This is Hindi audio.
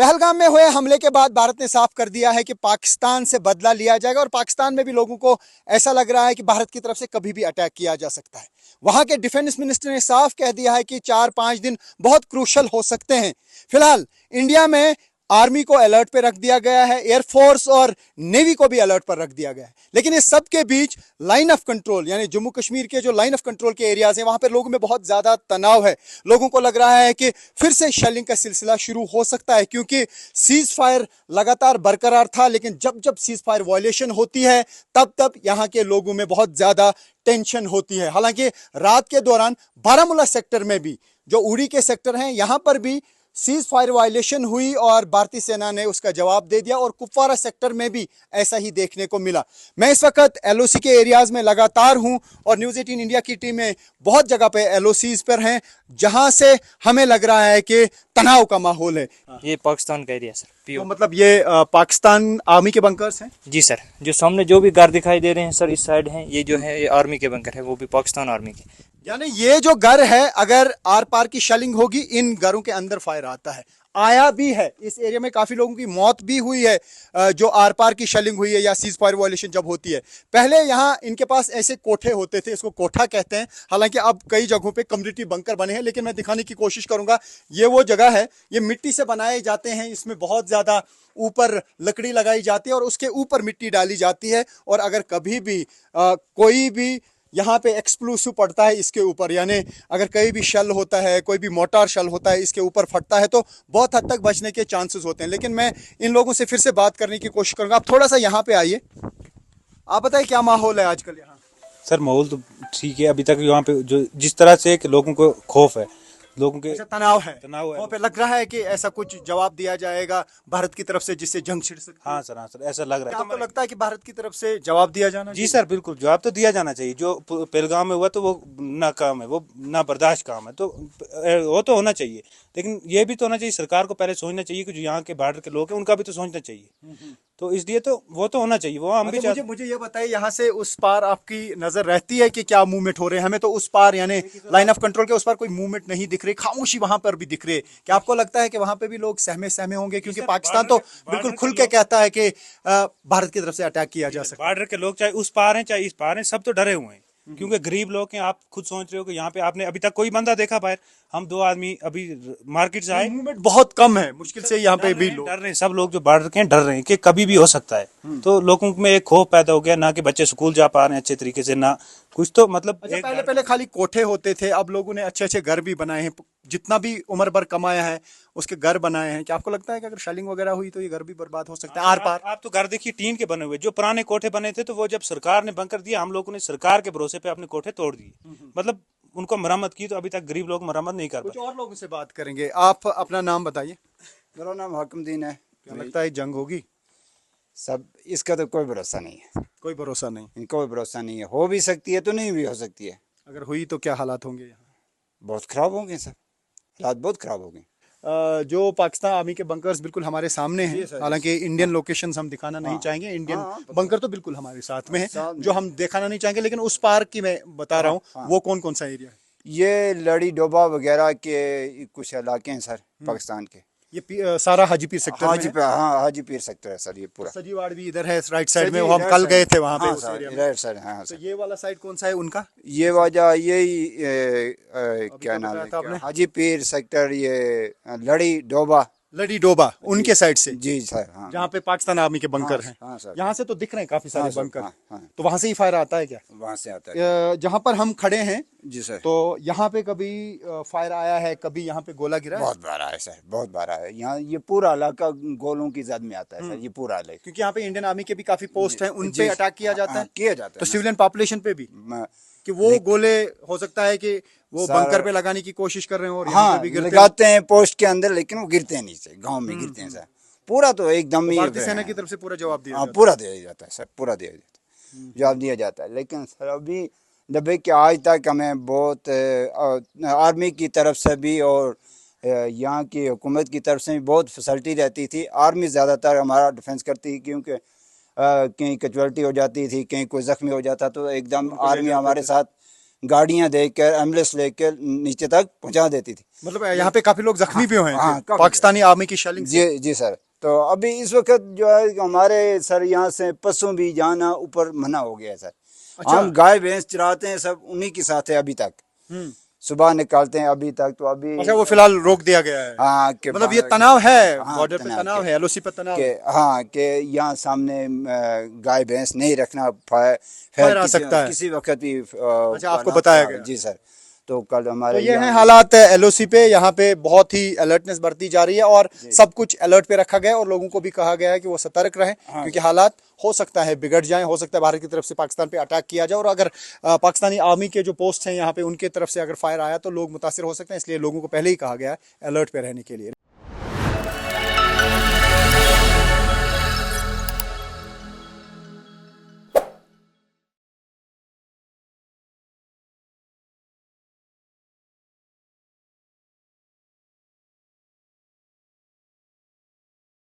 पहलगाम में हुए हमले के बाद भारत ने साफ कर दिया है कि पाकिस्तान से बदला लिया जाएगा और पाकिस्तान में भी लोगों को ऐसा लग रहा है कि भारत की तरफ से कभी भी अटैक किया जा सकता है। वहां के डिफेंस मिनिस्टर ने साफ कह दिया है कि 4-5 दिन बहुत क्रूशल हो सकते हैं। फिलहाल इंडिया में आर्मी को अलर्ट पे रख दिया गया है, एयरफोर्स और नेवी को भी अलर्ट पर रख दिया गया है। लेकिन इस सब के बीच लाइन ऑफ कंट्रोल यानी जम्मू कश्मीर के जो लाइन ऑफ कंट्रोल के एरियाज हैं वहां पर लोगों में बहुत ज्यादा तनाव है। लोगों को लग रहा है कि फिर से शेलिंग का सिलसिला शुरू हो सकता है, क्योंकि सीज फायर लगातार बरकरार था, लेकिन जब जब सीज फायर वायलेशन होती है तब तब यहां के लोगों में बहुत ज्यादा टेंशन होती है। हालांकि रात के दौरान बारामूला सेक्टर में भी, जो उड़ी के सेक्टर हैं, यहां पर भी सीज फायर वायलेशन हुई और भारतीय सेना ने उसका जवाब दे दिया और कुपवारा सेक्टर में भी ऐसा ही देखने को मिला। मैं इस वक्त एलओसी के एरियाज में लगातार हूं और न्यूज़ 18 इंडिया की टीमें बहुत जगह पे एलओसीज पर हैं, जहां से हमें लग रहा है कि तनाव का माहौल है। ये पाकिस्तान का एरिया सर, तो मतलब ये पाकिस्तान आर्मी के बंकर्स हैं? जी सर, जो सामने जो भी घर दिखाई दे रहे हैं सर, इस साइड हैं, ये जो है ये आर्मी के बंकर है, वो भी पाकिस्तान आर्मी के। यानी ये जो घर है, अगर आर पार की शेलिंग होगी इन घरों के अंदर फायर आता है, आया भी है। इस एरिया में काफी लोगों की मौत भी हुई है जो आर पार की शेलिंग हुई है या सीज फायर वायलेशन जब होती है। पहले यहाँ इनके पास ऐसे कोठे होते थे, इसको कोठा कहते हैं। हालांकि अब कई जगहों पे कम्युनिटी बंकर बने हैं, लेकिन मैं दिखाने की कोशिश करूंगा। ये वो जगह है, ये मिट्टी से बनाए जाते हैं, इसमें बहुत ज्यादा ऊपर लकड़ी लगाई जाती है और उसके ऊपर मिट्टी डाली जाती है। और अगर कभी भी कोई भी यहाँ पे एक्सप्लोसिव पड़ता है इसके ऊपर, यानी अगर कहीं भी शल होता है, कोई भी मोटार शल होता है, इसके ऊपर फटता है तो बहुत हद तक बचने के चांसेस होते हैं। लेकिन मैं इन लोगों से फिर से बात करने की कोशिश करूंगा। आप थोड़ा सा यहाँ पे आइए, आप बताइए क्या माहौल है आजकल यहाँ? सर माहौल तो ठीक है अभी तक। यहाँ पे जो जिस तरह से कि लोगों को खौफ है, लोगों के तनाव है, वहाँ पे लग रहा है कि ऐसा कुछ जवाब दिया जाएगा भारत की तरफ से जिससे जंग छिड़ सकती है। हाँ सर, ऐसा लग रहा है। आपको लगता है कि भारत की तरफ से जवाब दिया जाना? जी सर, बिल्कुल जवाब तो दिया जाना चाहिए। जो पहलगाम में हुआ तो वो नाकाम है, वो ना बर्दाश्त काम है, तो वो तो होना चाहिए। लेकिन ये भी तो होना चाहिए, सरकार को पहले सोचना चाहिए कि जो यहाँ के बॉर्डर के लोग हैं उनका भी तो सोचना चाहिए। तो इसलिए तो वो तो होना चाहिए, वो हम भी चाहते। मुझे ये बताइए, यहाँ से उस पार आपकी नजर रहती है कि क्या मूवमेंट हो रहे हैं? हमें तो उस पार यानी लाइन ऑफ कंट्रोल के उस पार कोई मूवमेंट नहीं दिख रही, खामोशी वहां पर भी दिख रही है। क्या आपको लगता है कि वहां पे भी लोग सहमे सहमे होंगे? क्योंकि पाकिस्तान तो बिल्कुल खुल के कहता है कि भारत की तरफ से अटैक किया जा सकता है। बॉर्डर के लोग चाहे उस पार हैं चाहे इस पार हैं, सब तो डरे हुए हैं, क्योंकि गरीब लोग हैं। आप खुद सोच रहे हो कि यहाँ पे आपने अभी तक कोई बंदा देखा बाहर? हम 2 आदमी अभी मार्केट से आए, मूवमेंट बहुत कम है, मुश्किल से यहाँ पे भी लोग डर रहे हैं। सब लोग जो बॉर्डर के हैं डर रहे हैं कि कभी भी हो सकता है। तो लोगों में एक खौफ पैदा हो गया, ना कि बच्चे स्कूल जा पा रहे हैं अच्छे तरीके से, ना कुछ तो मतलब। अच्छा, पहले खाली कोठे होते थे, अब लोगों ने अच्छे अच्छे घर भी बनाए हैं। जितना भी उम्र भर कमाया है उसके घर बनाए हैं। क्या आपको लगता है कि अगर शेलिंग वगैरह हुई तो ये घर भी बर्बाद हो सकते हैं आर पार? आप तो घर देखिए टीन के बने हुए, जो पुराने कोठे बने थे तो वो जब सरकार ने बंकर दिया, हम लोगों ने सरकार के भरोसे पे अपने कोठे तोड़ दिए, मतलब उनको मरम्मत की। तो अभी तक गरीब लोग मरम्मत नहीं कर पाए। कुछ और लोगों से बात करेंगे। आप अपना नाम बताइए। मेरा नाम हाकिमुद्दीन है। क्या लगता है जंग होगी? सब इसका तो कोई भरोसा नहीं है, कोई भरोसा नहीं। कोई भरोसा नहीं है। हो भी सकती है तो नहीं भी हो सकती है। अगर हुई तो क्या हालात होंगे यहाँ? बहुत खराब होंगे सब, हालात बहुत खराब होंगे। जो पाकिस्तान आर्मी के बंकर्स बिल्कुल हमारे सामने हैं, हालांकि इंडियन लोकेशंस हम दिखाना नहीं चाहेंगे। इंडियन बंकर तो बिल्कुल हमारे साथ में है, जो हम दिखाना नहीं चाहेंगे। लेकिन उस पार की मैं बता रहा हूँ, वो कौन कौन सा एरिया है? ये लड़ी डोबा वगैरह के कुछ इलाके हैं सर पाकिस्तान के। ये सारा हाजीपीर सेक्टर में है? हाँ हाजीपीर सेक्टर है सर, ये पूरा। सजीवाड़ भी इधर है राइट साइड में, वो हम कल गए थे वहाँ पे उस एरिया में। राइट साइड, हाँ तो ये वाला साइड कौन सा है उनका? ये वजह यही क्या नाम है, हाजीपीर सेक्टर, ये लड़ी डोबा। लड़ी डोबा उनके साइड से? जी सर, हाँ। जहाँ पे पाकिस्तान आर्मी के बंकर हैं। हाँ सर, यहाँ से तो दिख रहे हैं काफी सारे बंकर। हाँ। तो वहां से ही फायर आता है क्या? वहाँ से आता है। जहाँ पर हम खड़े हैं जी सर, तो यहाँ पे कभी फायर आया है, कभी यहाँ पे गोला गिरा है? बहुत बार आया सर, बहुत बार आया। यहाँ ये पूरा इलाका गोलों की जद में आता है सर, ये पूरा इलाका। क्योंकि यहाँ पे इंडियन आर्मी के भी काफी पोस्ट हैं, उन पे अटैक किया जाता है। किया जाता है तो सिविलियन पॉपुलेशन पे भी कि वो गोले हो सकता है कि वो बंकर पे लगाने की कोशिश कर रहे हैं और यहाँ पे भी गिरते लगाते हैं पोस्ट के अंदर, लेकिन वो गिरते हैं नीचे, गांव में गिरते हैं सर। पूरा तो एकदम ही भारतीय सेना की तरफ से पूरा जवाब दिया? हाँ, पूरा दिया जाता है सर, पूरा दिया जाता है, जवाब दिया जाता है। लेकिन सर अभी दबे के आज तक हमें बहुत आर्मी की तरफ से भी और यहाँ की हुकूमत की तरफ से भी बहुत फैसिलिटी रहती थी। आर्मी ज़्यादातर हमारा डिफेंस करती थी, क्योंकि कहीं कैजुअल्टी हो जाती थी, कहीं कोई ज़ख्मी हो जाता तो एकदम आर्मी हमारे साथ गाड़ियां देकर एम्बुलेंस लेकर नीचे तक पहुंचा देती थी। मतलब यहाँ पे काफी लोग जख्मी भी हुए हाँ, हैं काफी पाकिस्तानी आर्मी की शेलिंग से। जी जी सर। तो अभी इस वक्त जो है हमारे सर यहाँ से पशु भी जाना ऊपर मना हो गया है सर। अच्छा। हम गाय भैंस चराते हैं, सब उन्हीं के साथ है अभी तक, सुबह निकालते हैं अभी तक। तो अभी अच्छा, वो फिलहाल रोक दिया गया है। हाँ मतलब ये तनाव है, हाँ, बॉर्डर पे तनाव है, एलओसी पे तनाव के है। हाँ के यहाँ सामने गाय भैंस नहीं रखना, फायर आ सकता है। किसी वक्त भी अच्छा, आपको बताया गया। जी सर। तो कल तो हमारे ये हैं हालात एलओसी पे। यहाँ पे बहुत ही अलर्टनेस बरती जा रही है और सब कुछ अलर्ट पे रखा गया है और लोगों को भी कहा गया है कि वो सतर्क रहें, क्योंकि हालात हो सकता है बिगड़ जाएं, हो सकता है भारत की तरफ से पाकिस्तान पे अटैक किया जाए और अगर पाकिस्तानी आर्मी के जो पोस्ट हैं यहाँ पे उनके तरफ से अगर फायर आया तो लोग मुतासिर हो सकते हैं, इसलिए लोगों को पहले ही कहा गया है अलर्ट पे रहने के लिए।